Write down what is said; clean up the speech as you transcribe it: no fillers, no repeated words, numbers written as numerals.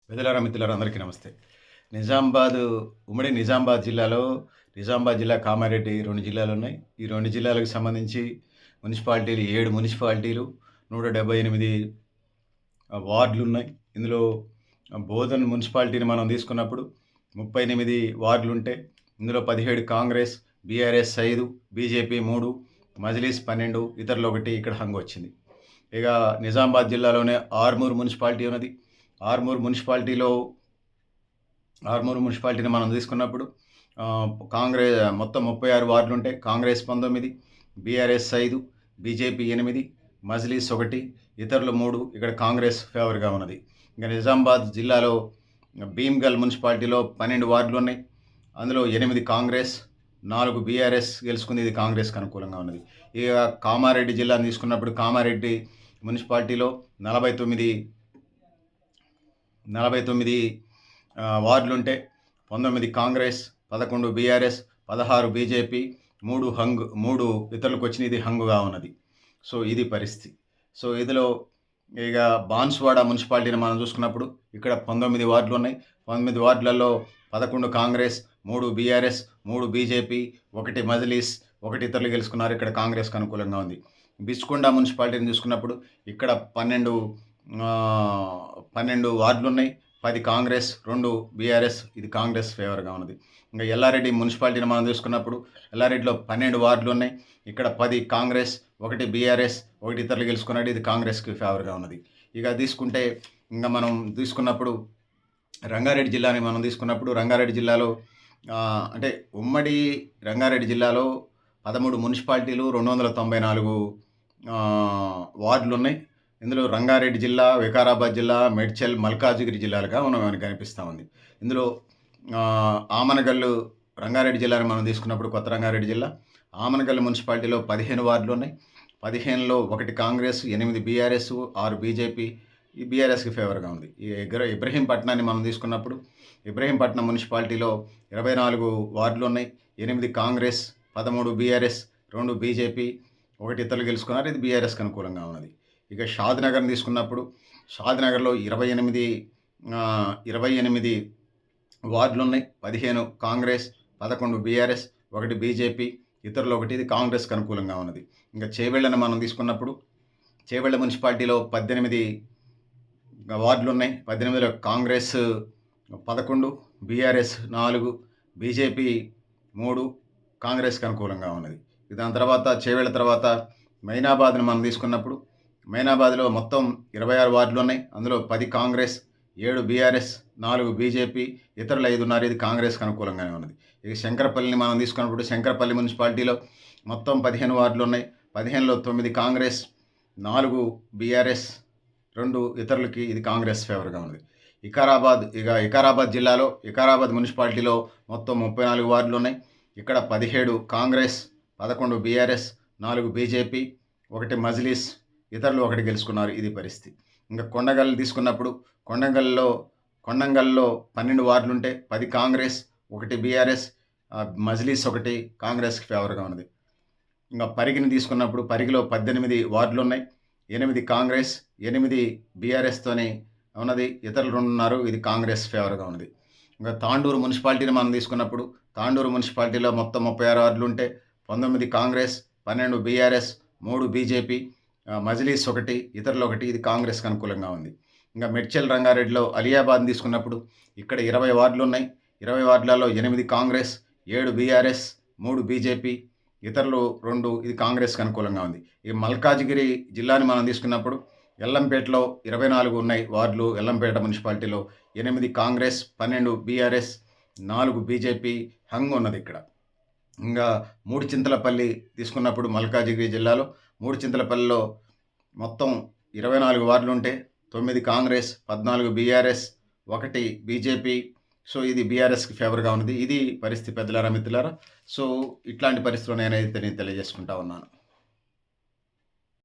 మిత్రులారా మిత్రులారా అందరికీ నమస్తే. నిజామాబాద్ ఉమ్మడి నిజామాబాద్ జిల్లాలో నిజామాబాద్ జిల్లా, కామారెడ్డి 2 జిల్లాలున్నాయి. ఈ 2 జిల్లాలకు సంబంధించి మున్సిపాలిటీలు 7 మున్సిపాలిటీలు, 178 వార్డులున్నాయి. ఇందులో బోధన్ మున్సిపాలిటీని మనం తీసుకున్నప్పుడు 38 వార్డులుంటే ఇందులో 17 కాంగ్రెస్, బీఆర్ఎస్ 5, బీజేపీ 3, మజ్లిస్ 12, ఇతరులు 1 ఇక్కడ హంగొచ్చింది. ఇక నిజామాబాద్ జిల్లాలోనే ఆర్మూర్ మున్సిపాలిటీ ఉన్నది. ఆర్మూర్ మున్సిపాలిటీని మనం తీసుకున్నప్పుడు మొత్తం 36 వార్డులు ఉంటాయి. కాంగ్రెస్ 19, బీఆర్ఎస్ 5, బీజేపీ 8, మజ్లిస్ 1, ఇతరులు 3. ఇక్కడ కాంగ్రెస్ ఫేవర్గా ఉన్నది. ఇంకా నిజామాబాద్ జిల్లాలో భీమ్గల్ మున్సిపాలిటీలో 12 వార్డులు ఉన్నాయి. అందులో 8 కాంగ్రెస్, 4 బీఆర్ఎస్ గెలుచుకుంది. ఇది కాంగ్రెస్కి అనుకూలంగా ఉన్నది. ఇక కామారెడ్డి జిల్లాను తీసుకున్నప్పుడు కామారెడ్డి మున్సిపాలిటీలో 49 వార్డులుంటే 19 కాంగ్రెస్, 11 బీఆర్ఎస్, 16 బీజేపీ, 3 ఇతరులకు వచ్చిన ఇది హంగుగా ఉన్నది. సో ఇది పరిస్థితి. సో ఇందులో ఇక బాన్స్వాడ మున్సిపాలిటీని మనం చూసుకున్నప్పుడు ఇక్కడ 19 వార్డులు ఉన్నాయి. 19 వార్డులలో 11 కాంగ్రెస్, 3 బీఆర్ఎస్, 3 బీజేపీ, 1 మజ్లిస్, 1 ఇతరులు గెలుచుకున్నారు. ఇక్కడ కాంగ్రెస్కి అనుకూలంగా ఉంది. బిచ్కుండ మున్సిపాలిటీని చూసుకున్నప్పుడు ఇక్కడ 12 వార్డులు ఉన్నాయి. 10 కాంగ్రెస్, 2 బీఆర్ఎస్, ఇది కాంగ్రెస్ ఫేవర్గా ఉన్నది. ఇంకా ఎల్లారెడ్డి మున్సిపాలిటీని మనం చూసుకున్నప్పుడు ఎల్లారెడ్డిలో 12 వార్డులు ఉన్నాయి. ఇక్కడ 10 కాంగ్రెస్, 1 బీఆర్ఎస్, 1 ఇతరులు గెలుచుకున్నాడు. ఇది కాంగ్రెస్కి ఫేవర్గా ఉన్నది. ఇక తీసుకుంటే ఇంకా మనం తీసుకున్నప్పుడు రంగారెడ్డి జిల్లాని మనం తీసుకున్నప్పుడు రంగారెడ్డి జిల్లాలో అంటే ఉమ్మడి రంగారెడ్డి జిల్లాలో 13 మున్సిపాలిటీలు, 294 వార్డులు ఉన్నాయి. ఇందులో రంగారెడ్డి జిల్లా, వికారాబాద్ జిల్లా, మేడ్చల్, మల్కాజిగిరి జిల్లాలుగా మనకు కనిపిస్తూ ఉంది. ఇందులో ఆమనగల్లు రంగారెడ్డి జిల్లాని మనం తీసుకున్నప్పుడు కొత్త రంగారెడ్డి జిల్లా, ఆమనగల్లు మున్సిపాలిటీలో 15 వార్డులు ఉన్నాయి. 15లో 1 కాంగ్రెస్, 8 బీఆర్ఎస్, 6 బీజేపీ, ఈ బీఆర్ఎస్కి ఫేవర్గా ఉంది. ఈ ఇబ్రహీంపట్నాన్ని మనం తీసుకున్నప్పుడు ఇబ్రహీంపట్నం మున్సిపాలిటీలో 24 వార్డులు ఉన్నాయి. 8 కాంగ్రెస్, 13 బీఆర్ఎస్, 2 బీజేపీ, 1 ఇతరులు గెలుచుకున్నారు. ఇది బీఆర్ఎస్కి అనుకూలంగా ఉన్నది. ఇక షాద్నగర్ని తీసుకున్నప్పుడు షాద్నగర్లో 28 వార్డులు ఉన్నాయి. 15 కాంగ్రెస్, 11 బీఆర్ఎస్, 1 బీజేపీ, ఇతరులు 1, ఇది కాంగ్రెస్కి అనుకూలంగా ఉన్నది. ఇంకా చేవెళ్ళని మనం తీసుకున్నప్పుడు చేవెళ్ళ మున్సిపాలిటీలో 18 వార్డులు ఉన్నాయి. 18లో కాంగ్రెస్ 11, బీఆర్ఎస్ 4, బీజేపీ 3, కాంగ్రెస్కి అనుకూలంగా ఉన్నది. దాని తర్వాత చేవెళ్ళ తర్వాత మైనాబాద్ని మనం తీసుకున్నప్పుడు మైనాబాద్లో మొత్తం 26 వార్డులు ఉన్నాయి. అందులో 10 కాంగ్రెస్, 7 బీఆర్ఎస్, 4 బీజేపీ, ఇతరులు 5 ఉన్నారు. ఇది కాంగ్రెస్కి అనుకూలంగానే ఉన్నది. ఇక శంకరపల్లిని మనం తీసుకున్నప్పుడు శంకరపల్లి మున్సిపాలిటీలో మొత్తం 15 వార్డులు ఉన్నాయి. 15లో 9 కాంగ్రెస్, 4 బీఆర్ఎస్, 2 ఇతరులకి, ఇది కాంగ్రెస్ ఫేవర్గా ఉన్నది. వికారాబాద్ జిల్లాలో వికారాబాద్ మున్సిపాలిటీలో మొత్తం 34 వార్డులు ఉన్నాయి. ఇక్కడ 17 కాంగ్రెస్, 11 బీఆర్ఎస్, 4 బీజేపీ, 1 మజ్లిస్, ఇతరులు 1 గెలుచుకున్నారు. ఇది పరిస్థితి. ఇంకా కొండగల్ తీసుకున్నప్పుడు కొండంగల్లో 12 వార్డులు ఉంటే 10 కాంగ్రెస్, 1 బీఆర్ఎస్, మజ్లిస్ 1 కాంగ్రెస్కి ఫేవర్గా ఉన్నది. ఇంకా పరిగిని తీసుకున్నప్పుడు పరిగిలో 18 వార్డులు ఉన్నాయి. 8 కాంగ్రెస్, 8 బీఆర్ఎస్తోనే ఉన్నది. ఇతరులు 2 ఉన్నారు. ఇది కాంగ్రెస్ ఫేవర్గా ఉన్నది. ఇంకా తాండూరు మున్సిపాలిటీని మనం తీసుకున్నప్పుడు తాండూరు మున్సిపాలిటీలో మొత్తం 36 వార్డులు ఉంటే 19 కాంగ్రెస్, 12 బీఆర్ఎస్, 3 బీజేపీ, మజ్లిస్ 1, ఇతరులు 1, ఇది కాంగ్రెస్కి అనుకూలంగా ఉంది. ఇంకా మేడ్చల్ రంగారెడ్డిలో అలియాబాద్ తీసుకున్నప్పుడు ఇక్కడ 20 వార్డులు ఉన్నాయి. 20 వార్డులలో 8 కాంగ్రెస్, 7 బీఆర్ఎస్, 3 బీజేపీ, ఇతరులు 2, ఇది కాంగ్రెస్కి అనుకూలంగా ఉంది. ఈ మల్కాజిగిరి జిల్లాని మనం తీసుకున్నప్పుడు ఎల్లంపేటలో 24 ఉన్నాయి వార్డులు. ఎల్లంపేట మున్సిపాలిటీలో 8 కాంగ్రెస్, 12 బీఆర్ఎస్, 4 బీజేపీ హంగ్ ఉన్నది ఇక్కడ. ఇంకా మూడుచింతలపల్లి తీసుకున్నప్పుడు మల్కాజిగిరి జిల్లాలో మూడుచింతలపల్లిలో మొత్తం 24 వార్డులు ఉంటే 9 కాంగ్రెస్, 14 బీఆర్ఎస్, 1 బీజేపీ. సో ఇది బీఆర్ఎస్కి ఫేవర్గా ఉన్నది. ఇది పరిస్థితి పెద్దలారా మిత్రులారా. సో ఇట్లాంటి పరిస్థితులు నేను తెలియజేసుకుంటా ఉన్నాను.